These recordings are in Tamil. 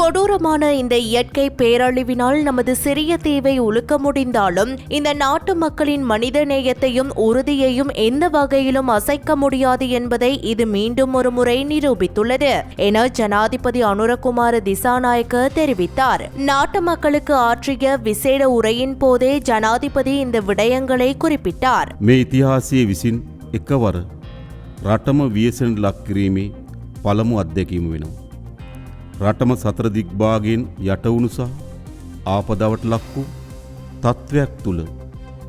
கொடூரமான இந்த இயற்கை பேரழிவினால் நமது சிறிய தீவை உலுக்க முடிந்தாலும் இந்த நாட்டு மக்களின் மனித நேயத்தையும் உறுதியையும் எந்த வகையிலும் அசைக்க முடியாது என்பதை இது மீண்டும் ஒரு முறை நிரூபித்துள்ளது என ஜனாதிபதி அனுரகுமார திசாநாயக்க தெரிவித்தார். நாட்டு மக்களுக்கு ஆற்றிய விசேட உரையின் போதே ஜனாதிபதி இந்த விடயங்களை குறிப்பிட்டார். මේ ඉතිහාසයේ විසින් එකවර රටම වියසෙන් ලක් කිරීමේ පළමු අත්දැකීම වෙනවා. රටම සතර දිග්භාගයෙන් යටවුණු සහ ආපදාවට ලක් වූ තත්ත්වයක් තුළ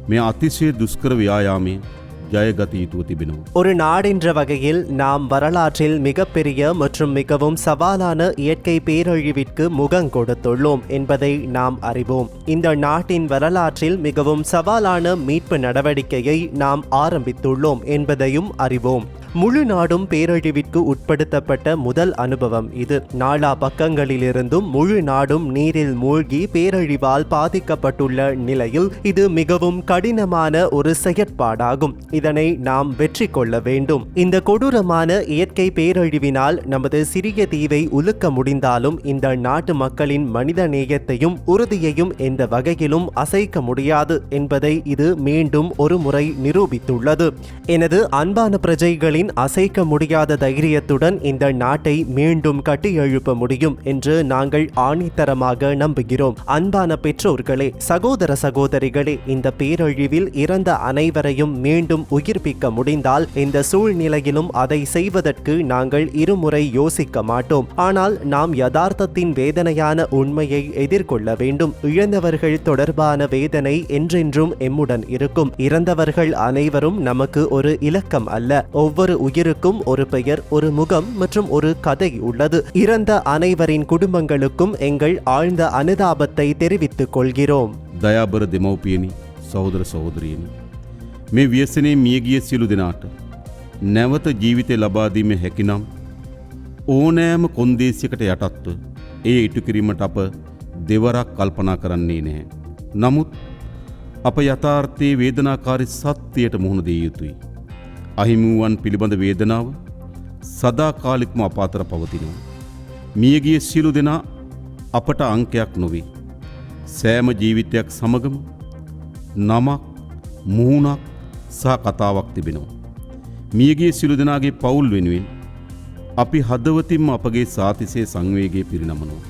මේ අතිශය දුෂ්කර ව්‍යායාමයේ ජයගත යුතුව තිබෙනවා. ஒரு நாடென்ற வகையில் நாம் வரலாற்றில் மிகப்பெரிய மற்றும் மிகவும் சவாலான இயற்கை பேரழிவிற்கு முகம் கொடுத்துள்ளோம் என்பதை நாம் அறிவோம். இந்த நாட்டின் வரலாற்றில் மிகவும் சவாலான மீட்பு நடவடிக்கையை நாம் ஆரம்பித்துள்ளோம் என்பதையும் அறிவோம். முழு நாடும் பேரழிவிற்கு உட்படுத்தப்பட்ட முதல் அனுபவம் இது. நாலா பக்கங்களிலிருந்தும் முழு நாடும் நீரில் மூழ்கி பேரழிவால் பாதிக்கப்பட்டுள்ள நிலையில் இது மிகவும் கடினமான ஒரு செயற்பாடாகும். இதனை நாம் வெற்றி கொள்ள வேண்டும். இந்த கொடூரமான இயற்கை பேரழிவினால் நமது சிறிய தீவை உலுக்க முடிந்தாலும் இந்த நாட்டு மக்களின் மனித நேயத்தையும் உறுதியையும் எந்த வகையிலும் அசைக்க முடியாது என்பதை இது மீண்டும் ஒரு முறை நிரூபித்துள்ளது. எனது அன்பான பிரஜைகளின் அசைக்க முடியாத தைரியத்துடன் இந்த நாட்டை மீண்டும் கட்டி எழுப்ப முடியும் என்று நாங்கள் ஆணித்தரமாக நம்புகிறோம். அன்பான பெற்றோர்களே, சகோதர சகோதரிகளே, இந்த பேரழிவில் இறந்த அனைவரையும் மீண்டும் உயிர்ப்பிக்க முடிந்தால் இந்த சூழ்நிலையிலும் அதை செய்வதற்கு நாங்கள் இருமுறை யோசிக்க மாட்டோம். ஆனால் நாம் யதார்த்தத்தின் வேதனையான உண்மையை எதிர்கொள்ள வேண்டும். இழந்தவர்கள் தொடர்பான வேதனை என்றென்றும் எம்முடன் இருக்கும். இறந்தவர்கள் அனைவரும் நமக்கு ஒரு இலக்கம் அல்ல. ஒவ்வொரு உயிருக்கும் ஒரு பெயர், ஒரு முகம் மற்றும் ஒரு கதை உள்ளது. இறந்த அனைவரின் குடும்பங்களுக்கும் எங்கள் ஆழ்ந்த அனுதாபத்தை தெரிவித்துக் கொள்கிறோம். දයාබර දෙමව්පියනි, සහෝදර සහෝදරියනි, මේ ව්‍යසනයේ මියගිය සියලු දෙනාට නැවත ජීවිතය ලබා දීමේ හැකිනම් ඕනෑම කොන්දේසියකට යටත්ව ඒ ඉටු කිරීමට අප දෙවරක් කල්පනා කරන්නේ නැහැ. නමුත් අප යථාර්ථයේ වේදනාකාරී සත්‍යයට මුහුණ දිය යුතුයි. අහිමිවුවන් පිළිබඳ වේදනාව සදාකාලිකම අප අතර පවතිනවා. මියගිය සියලු දෙනා අපට අංකයක් නොවේ. සෑම ජීවිතයක් සමගම නමක්, මුහුණක් සහ කතාවක් තිබෙනවා. මියගිය සියලු දෙනාගේ පවුල් වෙනුවෙන් අපි හදවතින්ම අපගේ සාතිශය සංවේගය පිරිනමනවා.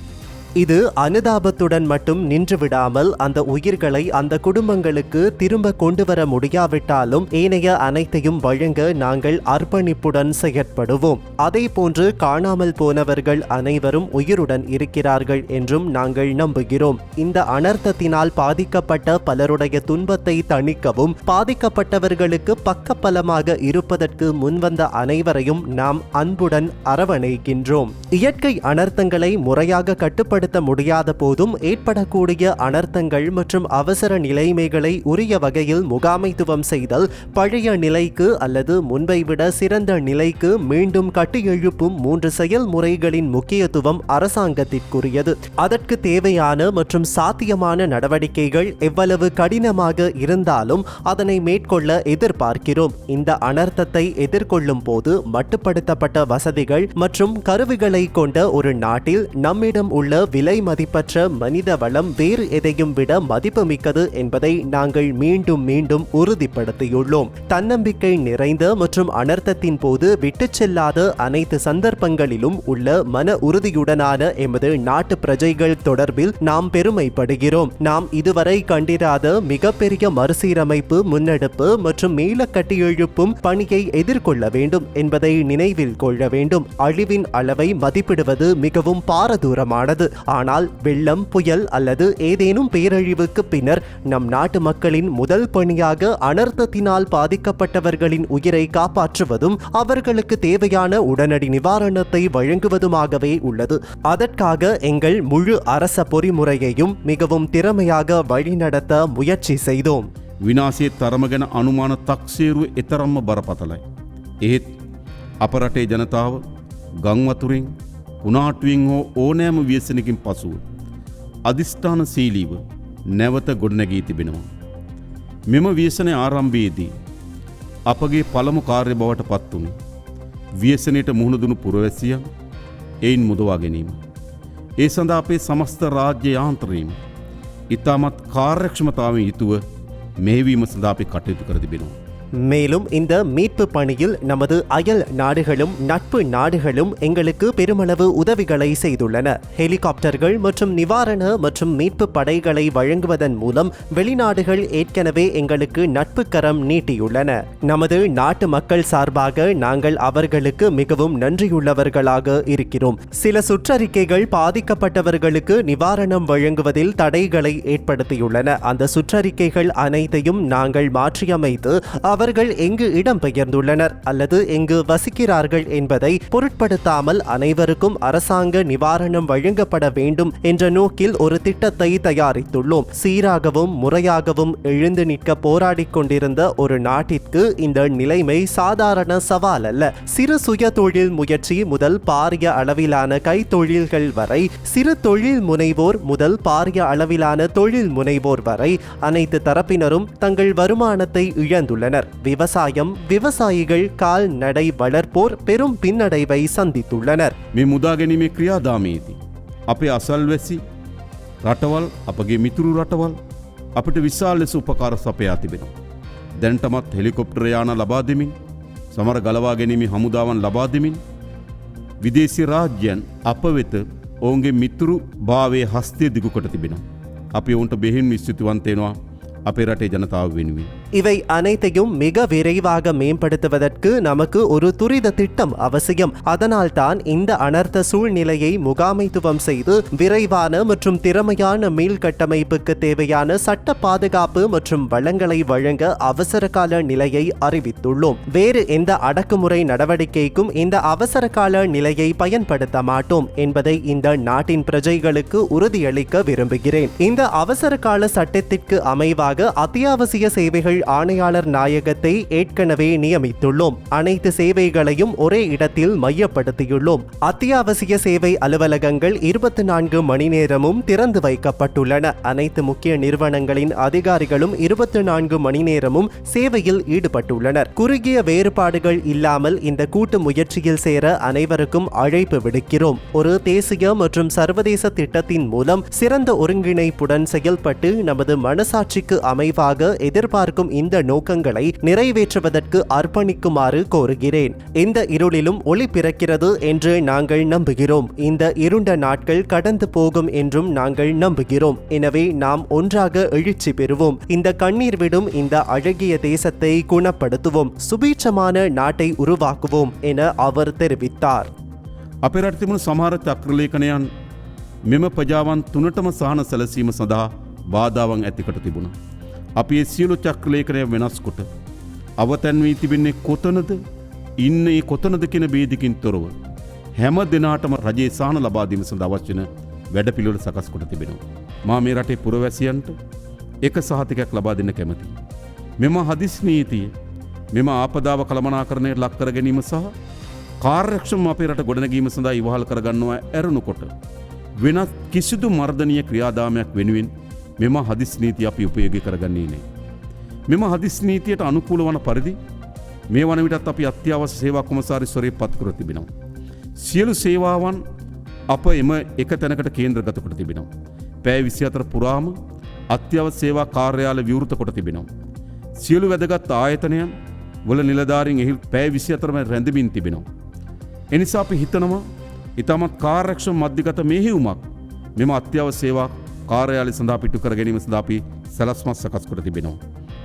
இது அனுதாபத்துடன் மட்டும் நின்று விடாமல் அந்த உயிர்களை அந்த குடும்பங்களுக்கு திரும்ப கொண்டு வர முடியாவிட்டாலும் ஏனைய அனைத்தையும் வழங்க நாங்கள் அர்ப்பணிப்புடன் செயற்படுவோம். அதே போன்று காணாமல் போனவர்கள் அனைவரும் உயிருடன் இருக்கிறார்கள் என்றும் நாங்கள் நம்புகிறோம். இந்த அனர்த்தத்தினால் பாதிக்கப்பட்ட பலருடைய துன்பத்தை தணிக்கவும் பாதிக்கப்பட்டவர்களுக்கு பக்கபலமாக இருப்பதற்கு முன்வந்த அனைவரையும் நாம் அன்புடன் அரவணைக்கின்றோம். இயற்கை அனர்த்தங்களை முறையாக கட்டுப்படுத்த முடியாத போதும் ஏற்படக்கூடிய அனர்த்தங்கள் மற்றும் அவசர நிலைமைகளை உரிய வகையில் முகாமைத்துவம் செய்தல் பழைய நிலைக்கு அல்லது முன்பை விட சிறந்த நிலைக்கு மீண்டும் கட்டியெழுப்பும் 3 செயல்முறைகளின் முக்கியத்துவம் அரசாங்கத்திற்குரியது. அதற்கு தேவையான மற்றும் சாத்தியமான நடவடிக்கைகள் எவ்வளவு கடினமாக இருந்தாலும் அதனை மேற்கொள்ள எதிர்பார்க்கிறோம். இந்த அனர்த்தத்தை எதிர்கொள்ளும் போது மட்டுப்படுத்தப்பட்ட வசதிகள் மற்றும் கருவிகளை கொண்ட ஒரு நாட்டில் நம்மிடம் உள்ள விலை மதிப்பற்ற மனித வளம் வேறு எதையும் விட மதிப்புமிக்கது என்பதை நாங்கள் மீண்டும் மீண்டும் உறுதிப்படுத்தியுள்ளோம். தன்னம்பிக்கை நிறைந்த மற்றும் அனர்த்தத்தின் போது விட்டுச் செல்லாத அனைத்து சந்தர்ப்பங்களிலும் உள்ள மன உறுதியுடனான எமது நாட்டு பிரஜைகள் தொடர்பில் நாம் பெருமைப்படுகிறோம். நாம் இதுவரை கண்டிராத மிகப்பெரிய மறுசீரமைப்பு, முன்னெடுப்பு மற்றும் மீள கட்டியெழுப்பும் பணியை எதிர்கொள்ள வேண்டும் என்பதை நினைவில் கொள்ள வேண்டும். அழிவின் அளவை மதிப்பிடுவது மிகவும் பாரதூரமானது. ஆனால் வெள்ளம், புயல் அல்லது ஏதேனும் பேரழிவுக்கு பின்னர் நம் நாட்டு மக்களின் முதல் பணியாக அனர்த்தத்தினால் பாதிக்கப்பட்டவர்களின் உயிரை காப்பாற்றுவதும் அவர்களுக்கு தேவையான உடனடி நிவாரணத்தை வழங்குவதுமாகவே உள்ளது. அதற்காக எங்கள் முழு அரச பொறிமுறையையும் மிகவும் திறமையாக வழிநடத்த முயற்சி செய்தோம். විනාශයේ තරම ගැන අනුමාන තක්සේරුව එතරම්ම බරපතලයි. එහෙත් අප රටේ ජනතාව ගංවතුරින් උනාටුවෙන් හෝ ඕනෑම ව්‍යසනකින් පසුව අධිෂ්ඨානශීලීව නැවත ගොඩනැගී තිබෙනවා. මෙම ව්‍යසනයේ ආරම්භයේදී අපගේ පළමු කාර්ය බවට පත් වුණේ ව්‍යසනයට මුහුණ දුණු පුරවැසියන් එයින් මුදවා ගැනීම. ඒ සඳහා අපේ සමස්ත රාජ්‍ය යාන්ත්‍රණයම ඉතාමත් කාර්යක්ෂමතාවෙන් යුතුව මෙහෙවීම සඳහා අපි කටයුතු කර තිබෙනවා. மேலும் இந்த மீட்பு பணியில் நமது அயல் நாடுகளும் நட்பு நாடுகளும் எங்களுக்கு பெருமளவு உதவிகளை செய்துள்ளன. ஹெலிகாப்டர்கள் மற்றும் நிவாரண மற்றும் மீட்பு படைகளை வழங்குவதன் மூலம் வெளிநாடுகள் ஏற்கனவே எங்களுக்கு நட்பு கரம் நீட்டியுள்ளன. நமது நாட்டு மக்கள் சார்பாக நாங்கள் அவர்களுக்கு மிகவும் நன்றியுள்ளவர்களாக இருக்கிறோம். சில சுற்றறிக்கைகள் பாதிக்கப்பட்டவர்களுக்கு நிவாரணம் வழங்குவதில் தடைகளை ஏற்படுத்தியுள்ளன. அந்த சுற்றறிக்கைகள் அனைத்தையும் நாங்கள் மாற்றியமைத்து அவர்கள் எங்கு இடம்பெயர்ந்துள்ளனர் அல்லது எங்கு வசிக்கிறார்கள் என்பதை பொருட்படுத்தாமல் அனைவருக்கும் அரசாங்க நிவாரணம் வழங்கப்பட வேண்டும் என்ற நோக்கில் ஒரு திட்டத்தை தயாரித்துள்ளோம். சீராகவும் முறையாகவும் எழுந்து நிற்க போராடிக் கொண்டிருந்த ஒரு நாட்டிற்கு இந்த நிலைமை சாதாரண சவால் அல்ல. சிறு சுய தொழில் முயற்சி முதல் பாரிய அளவிலான கைத்தொழில்கள் வரை, சிறு தொழில் முனைவோர் முதல் பாரிய அளவிலான தொழில் முனைவோர் வரை அனைத்து தரப்பினரும் தங்கள் வருமானத்தை இழந்துள்ளனர். விவசாயம், விவசாயிகள், கால்நடை வளர்ப்போர் பெரும் பின்னடைவை சந்தித்துள்ளனர். මේ මුදා ගැනීමේ ක්‍රියාදාමයේදී අපේ අසල්වැසි රටවල් අපගේ මිතුරු රටවල් අපිට විශාල ලෙස උපකාර සපයා තිබෙනවා. දැනටමත් හෙලිකොප්ටර් යාන ලබා දෙමින්, සමර ගලවා ගැනීමේ හමුදාවන් ලබා දෙමින් විදේශී රාජ්‍යයන් අප වෙත ඔවුන්ගේ මිතුරු භාවයේ හස්තය දිගු කොට තිබෙනවා. අපි ඔවුන්ට බෙහෙවින් ස්තුතිවන්ත වෙනවා අපේ රටේ ජනතාව වෙනුවෙන්. இவை அனைத்தையும் மிக விரைவாக மேம்படுத்துவதற்கு நமக்கு ஒரு துரித திட்டம் அவசியம். அதனால்தான் இந்த அனர்த்த சூழ்நிலையை முகாமைத்துவம் செய்து விரைவான மற்றும் திறமையான மீள்கட்டமைப்புக்கு தேவையான சட்ட பாதுகாப்பு மற்றும் வளங்களை வழங்க அவசர கால நிலையை அறிவித்துள்ளோம். வேறு எந்த அடக்குமுறை நடவடிக்கைக்கும் இந்த அவசர கால நிலையை பயன்படுத்த மாட்டோம் என்பதை இந்த நாட்டின் பிரஜைகளுக்கு உறுதியளிக்க விரும்புகிறேன். இந்த அவசர கால சட்டத்திற்கு அமைவாக அத்தியாவசிய சேவைகள் ஆணையாளர் நாயகத்தை ஏற்கனவே நியமித்துள்ளோம். அனைத்து சேவைகளையும் ஒரே இடத்தில் மையப்படுத்தியுள்ளோம். அத்தியாவசிய சேவை அலுவலகங்கள் 24 மணி நேரமும் திறந்து வைக்கப்பட்டுள்ளன. அனைத்து முக்கிய நிறுவனங்களின் அதிகாரிகளும் 24 மணி நேரமும் சேவையில் ஈடுபட்டுள்ளனர். குறுகிய வேறுபாடுகள் இல்லாமல் இந்த கூட்டு முயற்சியில் சேர அனைவருக்கும் அழைப்பு விடுக்கிறோம். ஒரு தேசிய மற்றும் சர்வதேச திட்டத்தின் மூலம் சிறந்த ஒருங்கிணைப்புடன் செயல்பட்டு நமது மனசாட்சிக்கு அமைவாக எதிர்பார்க்கும் இந்த நோக்கங்களை நிறைவேற்றுவதற்கு அர்ப்பணிக்குமாறு கோருகிறேன். இந்த இருளிலும் ஒளி பிறக்கிறது என்று நாங்கள் நம்புகிறோம். இந்த இருண்ட நாட்கள் கடந்து போகும் என்றும் நாங்கள் நம்புகிறோம். எனவே நாம் ஒன்றாக எழுச்சி பெறுவோம். இந்த கண்ணீர் விடும் இந்த அழகிய தேசத்தை குணப்படுத்துவோம். சுபீட்சமான நாட்டை உருவாக்குவோம் என அவர் தெரிவித்தார். අපේ රටේ තිබුණු සමහර චක්‍රලේඛනයන් මෙම ප්‍රජාවන් තුනටම සහන සැලසීම සඳහා බාධාවන් ඇතිකට තිබුණා. අපි ඒ සියලු චක්‍රලේඛනය වෙනස් කොට අවතැන් වී තිබෙන්නේ කොතනද, ඉන්නේ කොතනද කියන බේදිකින් තොරව හැම දිනාටම රජයේ සහන ලබා දීම සඳහා අවශ්‍ය වෙන වැඩපිළිවෙළ සකස් කොට තිබෙනවා. මා මේ රටේ පුරවැසියන්ට එක සහතිකයක් ලබා දෙන්න කැමැතියි. මෙම හදිසි නීතිය මෙම ආපදාව කළමනාකරණයට ලක් කර ගැනීම සහ කාර්යක්ෂම අපේ රට ගොඩනැගීම සඳහා ඉවහල් කරගන්නවා ඇරුණුකොට වෙනත් කිසිදු මර්ධනීය ක්‍රියාදාමයක් වෙනුවෙන් මෙම හදිසි නීතිය අපි උපයෝගී කරගන්නේ නැහැ. මෙම හදිසි නීතියට අනුකූල වන පරිදි මේ වන විටත් අපි අත්‍යවශ්‍ය සේවා කොමසාරිස්වරයෙක් පත් කර තිබෙනවා. සියලු සේවාවන් අප එම එක තැනකට කේන්ද්‍රගත කොට තිබෙනවා. පැය 24 පුරාම අත්‍යවශ්‍ය සේවා කාර්යාල විවෘත කොට තිබෙනවා. සියලු වැදගත් ආයතනයන් වල නිලධාරීන් එහි පැය 24ම රැඳෙමින් තිබෙනවා. එනිසා අපි හිතනවා ඉතාමත් කාර්යක්ෂම මධ්‍යගත මෙහෙයුමක් මෙම අත්‍යවශ්‍ය සේවා කාර්යාලය සඳහා පිටු කර ගැනීම සඳහා අපි සැලැස්මක් සකස් කොට තිබෙනවා.